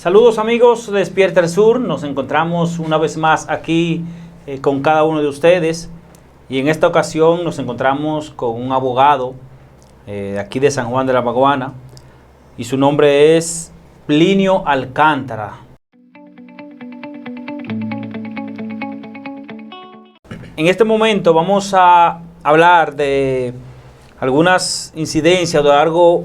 Saludos amigos de Despierta el Sur, nos encontramos una vez más aquí con cada uno de ustedes y en esta ocasión nos encontramos con un abogado de aquí de San Juan de la Maguana y su nombre es Plinio Alcántara. En este momento vamos a hablar de algunas incidencias, de algo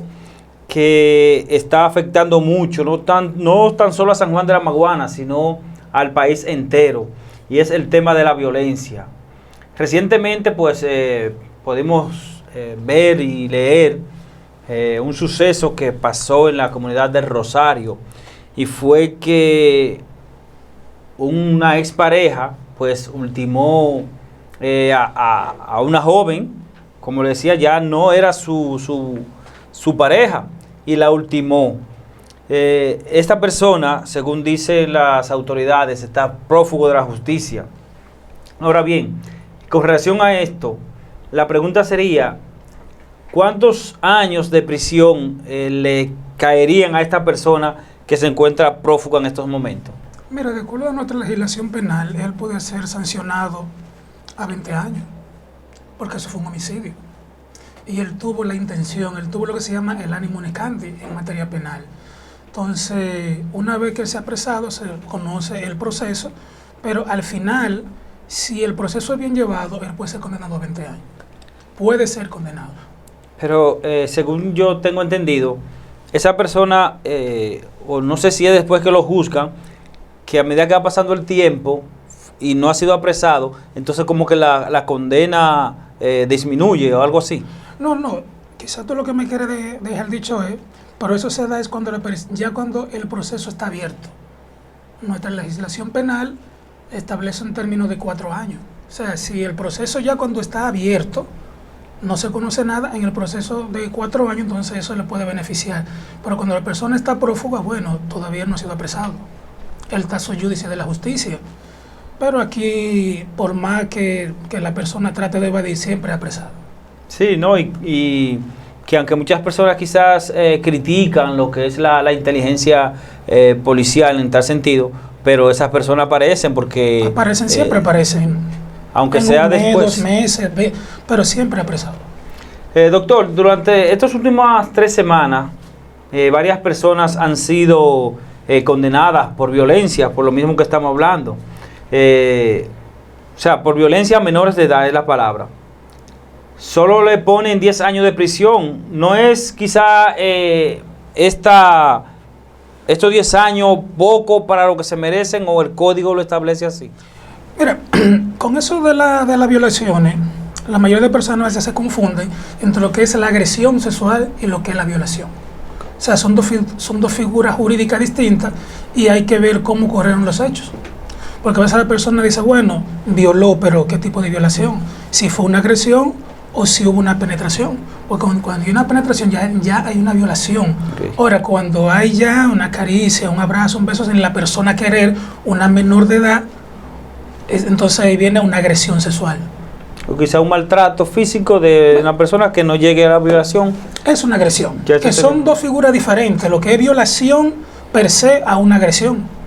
que está afectando mucho, no tan solo a San Juan de la Maguana, sino al país entero, y es el tema de la violencia. Recientemente pues podemos ver y leer un suceso que pasó en la comunidad del Rosario, y fue que una expareja pues ultimó a una joven, como le decía, ya no era su pareja, y la ultimó. Esta persona, según dicen las autoridades, está prófugo de la justicia. Ahora bien, con relación a esto, la pregunta sería, ¿cuántos años de prisión le caerían a esta persona que se encuentra prófuga en estos momentos? Mira, de acuerdo a nuestra legislación penal, él puede ser sancionado a 20 años, porque eso fue un homicidio. Y él tuvo la intención, él tuvo lo que se llama el ánimo necandi en materia penal. Entonces, una vez que él se ha apresado, se conoce el proceso, pero al final, si el proceso es bien llevado, él puede ser condenado a 20 años. Puede ser condenado. Pero según yo tengo entendido, esa persona, o no sé si es después que lo juzgan, que a medida que va pasando el tiempo y no ha sido apresado, entonces como que la condena disminuye o algo así. No, quizás tú lo que me quieres dejar dicho es, pero eso se da es cuando ya cuando el proceso está abierto. Nuestra legislación penal establece un término de 4 años. O sea, si el proceso ya cuando está abierto, no se conoce nada, en el proceso de 4 años, entonces eso le puede beneficiar. Pero cuando la persona está prófuga, bueno, todavía no ha sido apresado. Él está sui judice de la justicia. Pero aquí, por más que la persona trate de evadir, siempre es apresado. Sí, ¿no? Y que aunque muchas personas quizás critican lo que es la inteligencia policial en tal sentido, pero esas personas aparecen porque... Aparecen, siempre aparecen. Aunque sea después. 2 meses, pero siempre apresado. Doctor, durante estas últimas 3 semanas, varias personas han sido condenadas por violencia, por lo mismo que estamos hablando. O sea, por violencia a menores de edad es la palabra. Solo le ponen 10 años de prisión. ¿No es quizá estos 10 años poco para lo que se merecen o el código lo establece así? Mira, con eso de las violaciones, la mayoría de personas a veces se confunden entre lo que es la agresión sexual y lo que es la violación. O sea, son dos figuras jurídicas distintas y hay que ver cómo ocurrieron los hechos. Porque a veces la persona dice, bueno, violó, pero ¿qué tipo de violación? Si fue una agresión o si hubo una penetración. Porque cuando hay una penetración ya hay una violación. Okay. Ahora, cuando hay ya una caricia, un abrazo, un beso sin la persona querer, una menor de edad, entonces ahí viene una agresión sexual. O quizá un maltrato físico de una persona que no llegue a la violación. Es una agresión. Que son dos figuras diferentes. Lo que es violación per se a una agresión.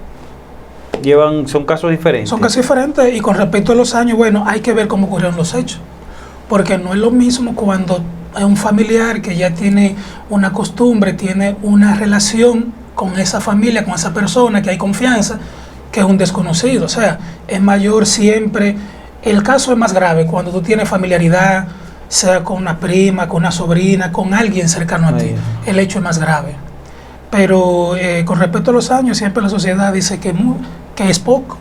Son casos diferentes. Son casos diferentes y con respecto a los años, bueno, hay que ver cómo ocurrieron los hechos. Porque no es lo mismo cuando hay un familiar que ya tiene una costumbre, tiene una relación con esa familia, con esa persona, que hay confianza, que es un desconocido. O sea, es mayor siempre. El caso es más grave cuando tú tienes familiaridad, sea con una prima, con una sobrina, con alguien cercano a ti. El hecho es más grave. Pero con respecto a los años, siempre la sociedad dice que es poco,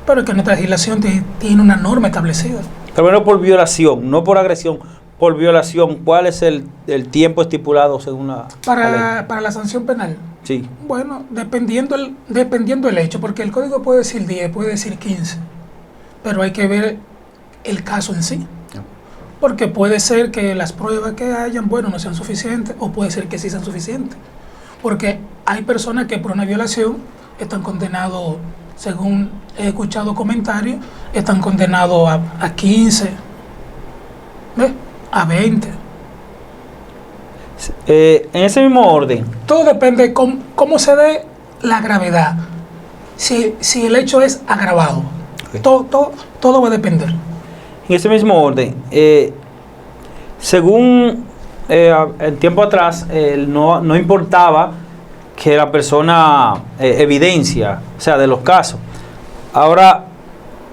pero que nuestra legislación tiene una norma establecida. Pero bueno, por violación, no por agresión, por violación, ¿cuál es el tiempo estipulado según la ley? Para la sanción penal. Sí. Bueno, dependiendo el hecho, porque el código puede decir 10, puede decir 15, pero hay que ver el caso en sí. Porque puede ser que las pruebas que hayan, bueno, no sean suficientes, o puede ser que sí sean suficientes. Porque hay personas que por una violación están condenados, según he escuchado comentarios, están condenados a 15, a 20. En ese mismo orden. Todo depende de cómo se dé la gravedad, si el hecho es agravado. Okay. Todo va a depender. En ese mismo orden, según el tiempo atrás, no importaba que la persona evidencia, o sea, de los casos. Ahora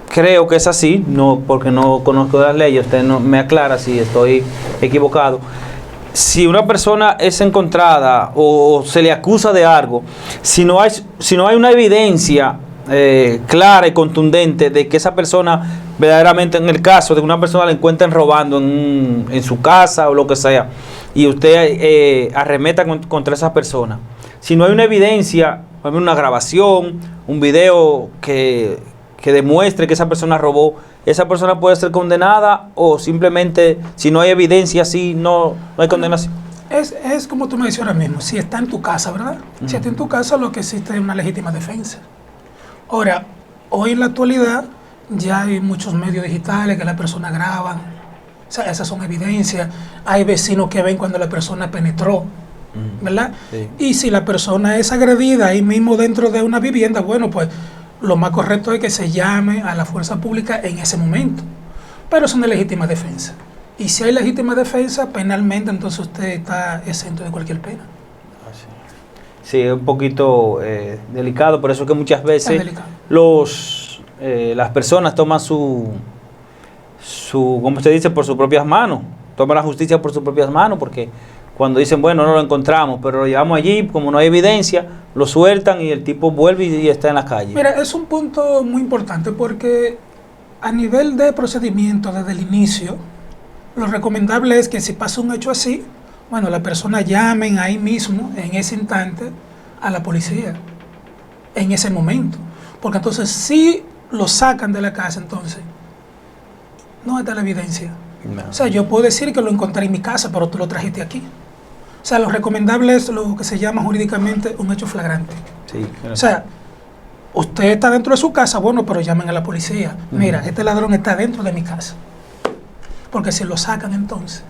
creo que es así, no, porque no conozco las leyes, usted no me aclara si estoy equivocado. Si una persona es encontrada o se le acusa de algo, si no hay una evidencia clara y contundente de que esa persona verdaderamente, en el caso de que una persona la encuentren robando en su casa o lo que sea, y usted arremeta contra esa persona, si no hay una evidencia, una grabación, un video que demuestre que esa persona robó, esa persona puede ser condenada, o simplemente si no hay evidencia, sí, no hay condenación. Es como tú me dices ahora mismo, si está en tu casa, ¿verdad? Si está en tu casa, lo que existe es una legítima defensa. Ahora, hoy en la actualidad ya hay muchos medios digitales que las personas graban, o sea, esas son evidencias. Hay vecinos que ven cuando la persona penetró, ¿verdad? Sí. Y si la persona es agredida ahí mismo dentro de una vivienda, bueno, pues lo más correcto es que se llame a la fuerza pública en ese momento. Pero es una legítima defensa. Y si hay legítima defensa, penalmente, entonces usted está exento de cualquier pena. Sí, es un poquito delicado, por eso es que muchas veces las personas toman como usted dice, por sus propias manos, toman la justicia por sus propias manos, porque cuando dicen, bueno, no lo encontramos, pero lo llevamos allí, como no hay evidencia, lo sueltan y el tipo vuelve y está en la calle. Mira, es un punto muy importante porque a nivel de procedimiento desde el inicio, lo recomendable es que si pasa un hecho así, bueno, la persona llamen ahí mismo, en ese instante, a la policía, en ese momento. Porque entonces si lo sacan de la casa, entonces no está la evidencia. No. O sea, yo puedo decir que lo encontré en mi casa, pero tú lo trajiste aquí. O sea, lo recomendable es lo que se llama jurídicamente un hecho flagrante. Sí, claro. O sea, usted está dentro de su casa, bueno, pero llamen a la policía. Mira, este ladrón está dentro de mi casa. Porque si lo sacan entonces.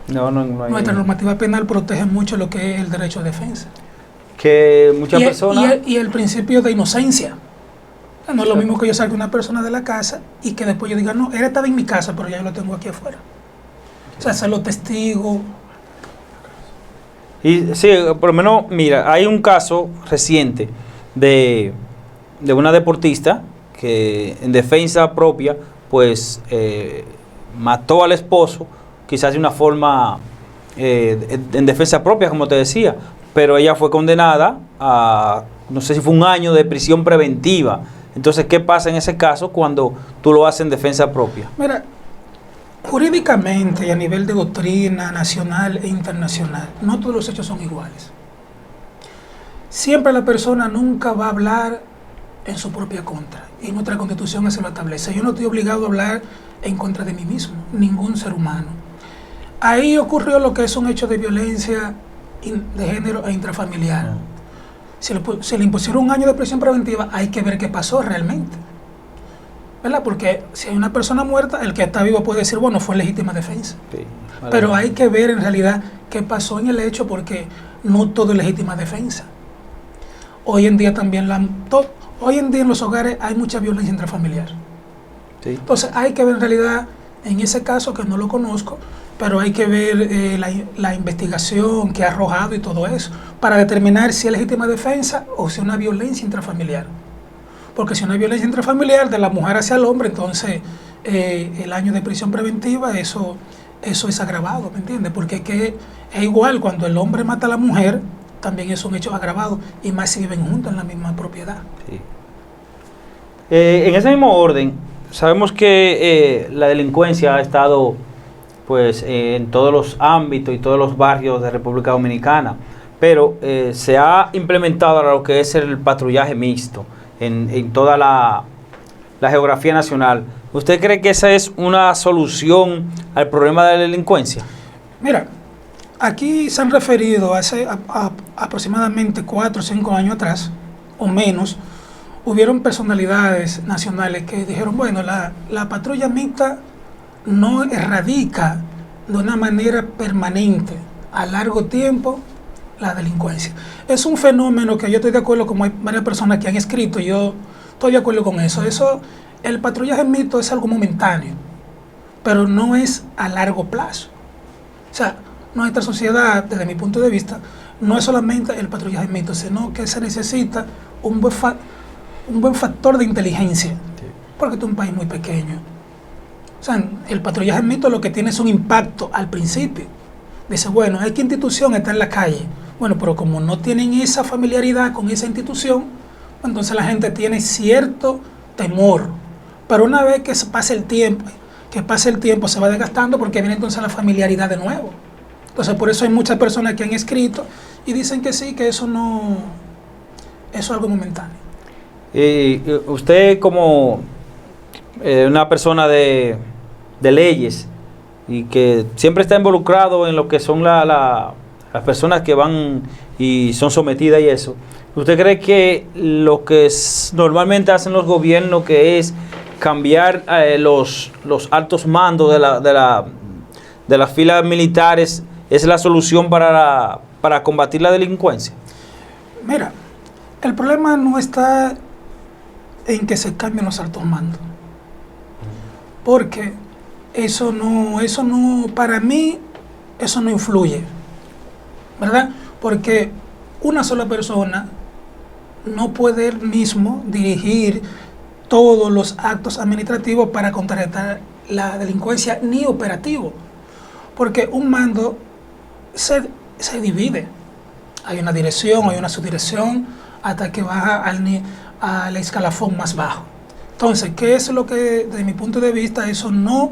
No hay... Nuestra normativa penal protege mucho lo que es el derecho a defensa. Que muchas personas... Y el principio de inocencia. No es lo mismo que yo salga una persona de la casa y que después yo diga, no, él estaba en mi casa, pero ya yo lo tengo aquí afuera. O sea, hacerlo testigo. Y sí, por lo menos, mira, hay un caso reciente de una deportista que en defensa propia, pues, mató al esposo, quizás de una forma en defensa propia, como te decía, pero ella fue condenada a, no sé si fue 1 año de prisión preventiva. Entonces, ¿qué pasa en ese caso cuando tú lo haces en defensa propia? Mira, jurídicamente y a nivel de doctrina nacional e internacional, no todos los hechos son iguales. Siempre la persona nunca va a hablar en su propia contra, y nuestra Constitución así lo establece. Yo no estoy obligado a hablar en contra de mí mismo, ningún ser humano. Ahí ocurrió lo que es un hecho de violencia de género e intrafamiliar. Si le impusieron 1 año de prisión preventiva, hay que ver qué pasó realmente, ¿verdad? Porque si hay una persona muerta, el que está vivo puede decir, bueno, fue legítima defensa. Sí, vale. Pero hay que ver en realidad qué pasó en el hecho, porque no todo es legítima defensa. Hoy en día también hoy en día en los hogares hay mucha violencia intrafamiliar. Sí. Entonces hay que ver en realidad, en ese caso que no lo conozco, pero hay que ver la investigación que ha arrojado y todo eso, para determinar si es legítima defensa o si es una violencia intrafamiliar. Porque si una violencia intrafamiliar de la mujer hacia el hombre, entonces el año de prisión preventiva, eso es agravado, ¿me entiendes? Porque es igual cuando el hombre mata a la mujer, también es un hecho agravado, y más si viven juntos en la misma propiedad. Sí. En ese mismo orden, sabemos que la delincuencia ha estado, pues, en todos los ámbitos y todos los barrios de República Dominicana, pero se ha implementado ahora lo que es el patrullaje mixto en toda la geografía nacional. ¿Usted cree que esa es una solución al problema de la delincuencia? Mira, aquí se han referido hace aproximadamente 4 o 5 años atrás, o menos, hubieron personalidades nacionales que dijeron, bueno, la patrulla mixta no erradica de una manera permanente, a largo tiempo, la delincuencia. Es un fenómeno que yo estoy de acuerdo, como hay varias personas que han escrito, yo estoy de acuerdo con eso. El patrullaje mixto es algo momentáneo, pero no es a largo plazo. O sea, nuestra sociedad, desde mi punto de vista, no es solamente el patrullaje mixto, sino que se necesita un buen factor de inteligencia, sí, porque este es un país muy pequeño. O sea, el patrullaje mixto lo que tiene es un impacto al principio. Dice, bueno, ¿qué institución está en la calle? Bueno, pero como no tienen esa familiaridad con esa institución, entonces la gente tiene cierto temor. Pero una vez que pase el tiempo, se va desgastando porque viene entonces la familiaridad de nuevo. Entonces por eso hay muchas personas que han escrito y dicen que sí, que eso es algo momentáneo. Usted como una persona de leyes y que siempre está involucrado en lo que son las personas que van y son sometidas y eso, ¿usted cree que lo que normalmente hacen los gobiernos, que es cambiar los altos mandos de las filas militares, es la solución para combatir la delincuencia? Mira, el problema no está en que se cambien los altos mandos, porque eso no, para mí, eso no influye, ¿verdad? Porque una sola persona no puede él mismo dirigir todos los actos administrativos para contrarrestar la delincuencia, ni operativo, porque un mando se divide. Hay una dirección, hay una subdirección, hasta que baja al escalafón más bajo. Entonces, ¿qué es lo que, desde mi punto de vista, eso no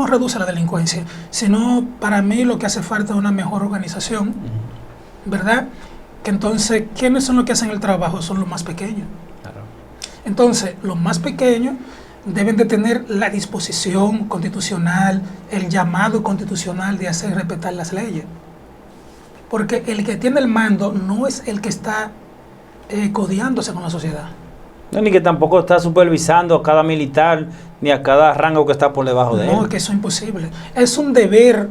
reduce la delincuencia, sino para mí lo que hace falta es una mejor organización, ¿verdad? Que entonces, ¿quiénes son los que hacen el trabajo? Son los más pequeños. Claro. Entonces, los más pequeños deben de tener la disposición constitucional, el llamado constitucional de hacer respetar las leyes. Porque el que tiene el mando no es el que está codeándose con la sociedad. No, ni que tampoco está supervisando a cada militar, ni a cada rango que está por debajo de él. No, es que eso es imposible. Es un deber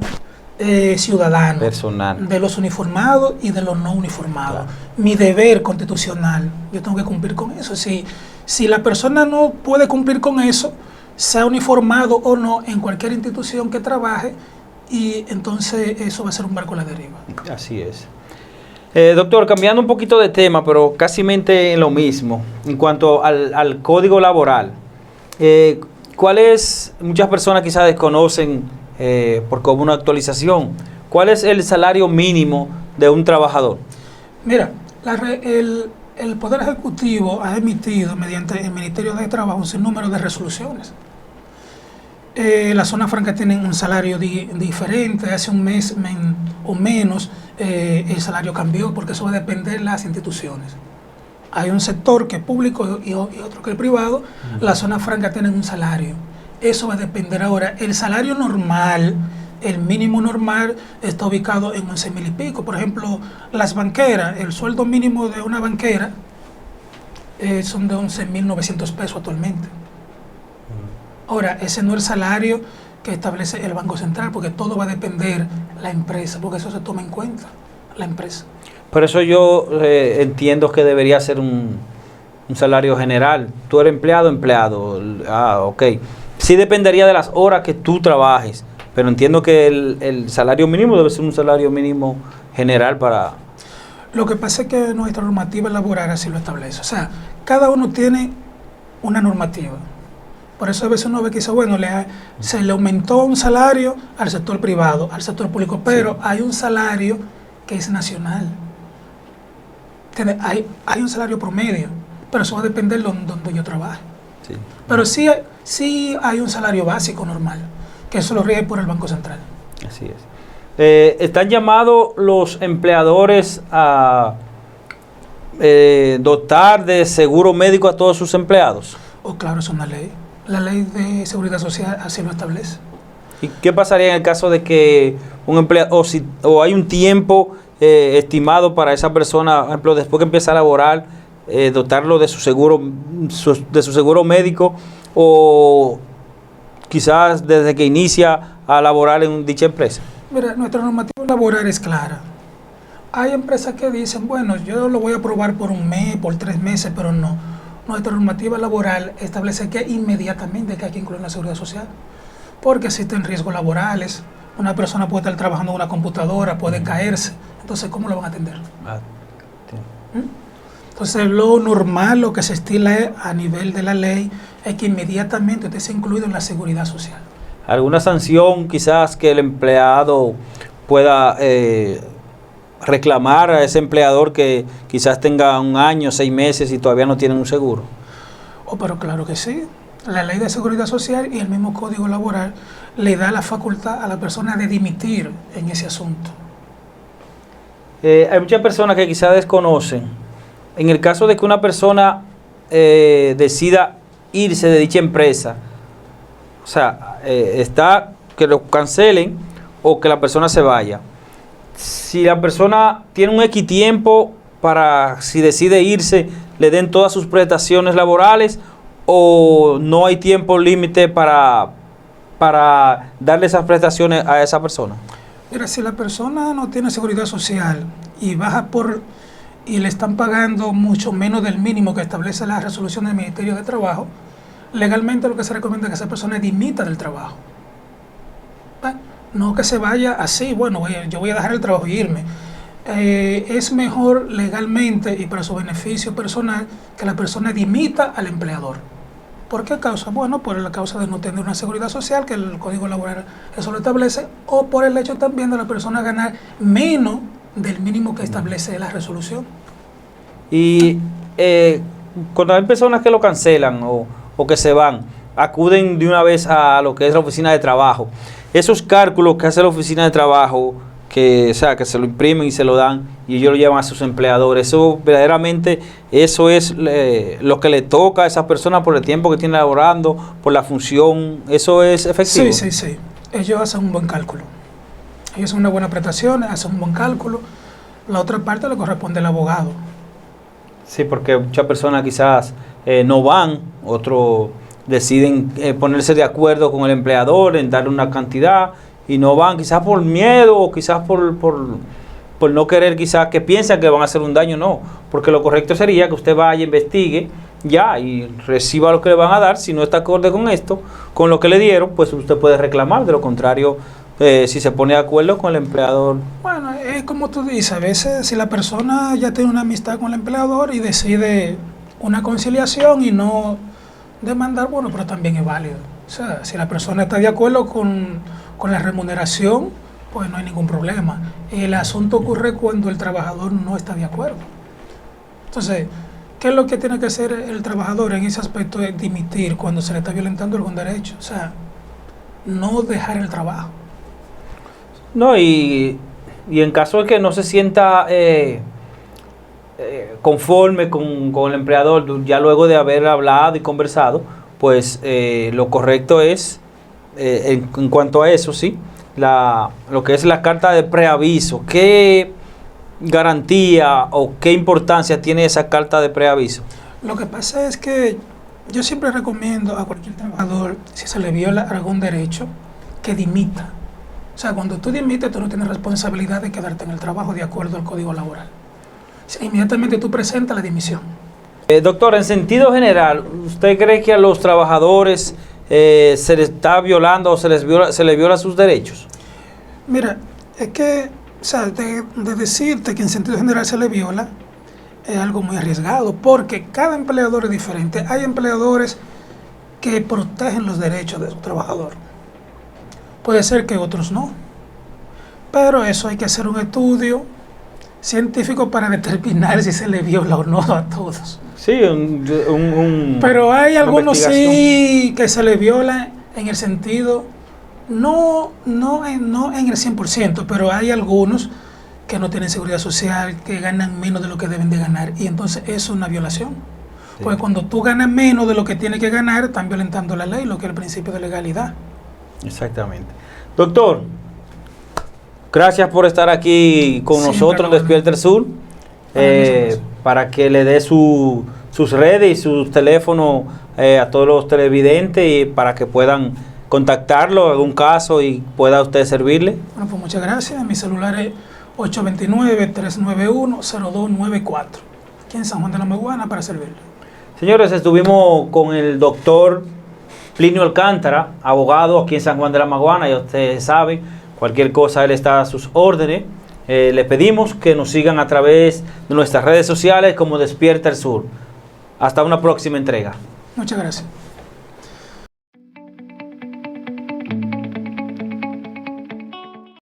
ciudadano, personal, de los uniformados y de los no uniformados. Claro. Mi deber constitucional, yo tengo que cumplir con eso. Si la persona no puede cumplir con eso, sea uniformado o no, en cualquier institución que trabaje, y entonces eso va a ser un barco a la deriva. Así es. Doctor, cambiando un poquito de tema, pero casi lo mismo, en cuanto al código laboral, ¿cuál es, muchas personas quizás desconocen, por como una actualización, cuál es el salario mínimo de un trabajador? Mira, el Poder Ejecutivo ha emitido, mediante el Ministerio de Trabajo, un sinnúmero de resoluciones. Las zonas francas tienen un salario diferente. Hace un mes o menos el salario cambió, porque eso va a depender de las instituciones. Hay un sector que es público y otro que es privado. Las zonas francas tienen un salario. Eso va a depender ahora. El salario normal, el mínimo normal, está ubicado en 11,000 y pico. Por ejemplo, las banqueras, el sueldo mínimo de una banquera son de 11,900 pesos actualmente. Ahora, ese no es el salario que establece el Banco Central, porque todo va a depender de la empresa, porque eso se toma en cuenta, la empresa. Por eso yo entiendo que debería ser un salario general. Tú eres empleado. Ok. Sí dependería de las horas que tú trabajes, pero entiendo que el salario mínimo debe ser un salario mínimo general para... Lo que pasa es que nuestra normativa laboral así lo establece. O sea, cada uno tiene una normativa. Por eso a veces uno ve que dice, bueno, se le aumentó un salario al sector privado, al sector público, pero sí, hay un salario que es nacional. Hay un salario promedio, pero eso va a depender de donde yo trabaje. Sí. Pero sí hay un salario básico normal, que eso lo rige por el Banco Central. Así es. ¿Están llamados los empleadores a dotar de seguro médico a todos sus empleados? Oh, claro, es una ley. La ley de seguridad social así lo establece. ¿Y qué pasaría en el caso de que un empleado, o hay un tiempo estimado para esa persona, por ejemplo, después que empieza a laborar, dotarlo de su seguro médico, o quizás desde que inicia a laborar en dicha empresa? Mira, nuestra normativa laboral es clara. Hay empresas que dicen, bueno, yo lo voy a probar por un mes, por 3 meses, pero no. Nuestra normativa laboral establece que inmediatamente que hay que incluir la seguridad social, porque existen riesgos laborales. Una persona puede estar trabajando en una computadora, puede caerse. Entonces, ¿cómo lo van a atender? Entonces, lo normal, lo que se estila a nivel de la ley, es que inmediatamente usted sea incluido en la seguridad social. ¿Alguna sanción quizás que el empleado pueda reclamar a ese empleador que quizás tenga 1 año, 6 meses y todavía no tienen un seguro? Pero claro que sí. La ley de seguridad social y el mismo código laboral le da la facultad a la persona de dimitir en ese asunto. Hay muchas personas que quizás desconocen. En el caso de que una persona decida irse de dicha empresa, o sea, está que lo cancelen o que la persona se vaya. Si la persona tiene un X tiempo para, si decide irse, le den todas sus prestaciones laborales, o no hay tiempo límite para darle esas prestaciones a esa persona. Mira, si la persona no tiene seguridad social y baja y le están pagando mucho menos del mínimo que establece la resolución del Ministerio de Trabajo, legalmente lo que se recomienda es que esa persona dimita del trabajo. No que se vaya así, bueno, yo voy a dejar el trabajo y irme. Es mejor legalmente y para su beneficio personal que la persona dimita al empleador. ¿Por qué causa? Bueno, por la causa de no tener una seguridad social, que el Código Laboral eso lo establece, o por el hecho también de la persona ganar menos del mínimo que establece la resolución. Y cuando hay personas que lo cancelan o que se van, acuden de una vez a lo que es la oficina de trabajo. Esos cálculos que hace la oficina de trabajo, que se lo imprimen y se lo dan y ellos lo llevan a sus empleadores, eso verdaderamente, eso es lo que le toca a esa persona por el tiempo que tiene laborando, por la función, ¿eso es efectivo? Sí. Ellos hacen un buen cálculo. Ellos hacen una buena prestación, hacen un buen cálculo. La otra parte le corresponde al abogado. Sí, porque muchas personas quizás no van, otros deciden ponerse de acuerdo con el empleador en darle una cantidad y no van, quizás por miedo o quizás por no querer, quizás que piensan que van a hacer un daño, no, porque lo correcto sería que usted vaya, investigue ya y reciba lo que le van a dar. Si no está acorde con esto, con lo que le dieron, pues usted puede reclamar. De lo contrario, si se pone de acuerdo con el empleador. Bueno, es como tú dices, a veces si la persona ya tiene una amistad con el empleador y decide una conciliación y no demandar, bueno, pero también es válido. O sea, si la persona está de acuerdo con la remuneración, pues no hay ningún problema. El asunto ocurre cuando el trabajador no está de acuerdo. Entonces, ¿qué es lo que tiene que hacer el trabajador en ese aspecto? Es dimitir cuando se le está violentando algún derecho. O sea, no dejar el trabajo. No, y en caso de que no se sienta conforme con el empleador, ya luego de haber hablado y conversado, pues lo correcto es, en cuanto a eso, sí, lo que es la carta de preaviso. ¿Qué garantía o qué importancia tiene esa carta de preaviso? Lo que pasa es que yo siempre recomiendo a cualquier trabajador, si se le viola algún derecho, que dimita. O sea, cuando tú dimites, tú no tienes responsabilidad de quedarte en el trabajo de acuerdo al Código Laboral. O sea, inmediatamente tú presentas la dimisión. Doctor, en sentido general, ¿usted cree que a los trabajadores se les está violando o se les viola sus derechos? Mira, es que, o sea, de decirte que en sentido general se le viola, es algo muy arriesgado, porque cada empleador es diferente. Hay empleadores que protegen los derechos de su trabajador. Puede ser que otros no. Pero eso hay que hacer un estudio científico para determinar si se le viola o no a todos. Sí, pero hay algunos sí que se le viola en el sentido, no en el 100%, pero hay algunos que no tienen seguridad social, que ganan menos de lo que deben de ganar, y entonces eso es una violación. Sí. Porque cuando tú ganas menos de lo que tienes que ganar, están violentando la ley, lo que es el principio de legalidad. Exactamente. Doctor, gracias por estar aquí con nosotros en Despierta el Sur, para que le dé sus redes y sus teléfonos a todos los televidentes y para que puedan contactarlo en algún caso y pueda usted servirle. Bueno, pues muchas gracias. Mi celular es 829-391-0294. Aquí en San Juan de la Maguana para servirle. Señores, estuvimos con el doctor Plinio Alcántara, abogado aquí en San Juan de la Maguana. Ya ustedes saben, cualquier cosa él está a sus órdenes. Les pedimos que nos sigan a través de nuestras redes sociales como Despierta el Sur. Hasta una próxima entrega. Muchas gracias.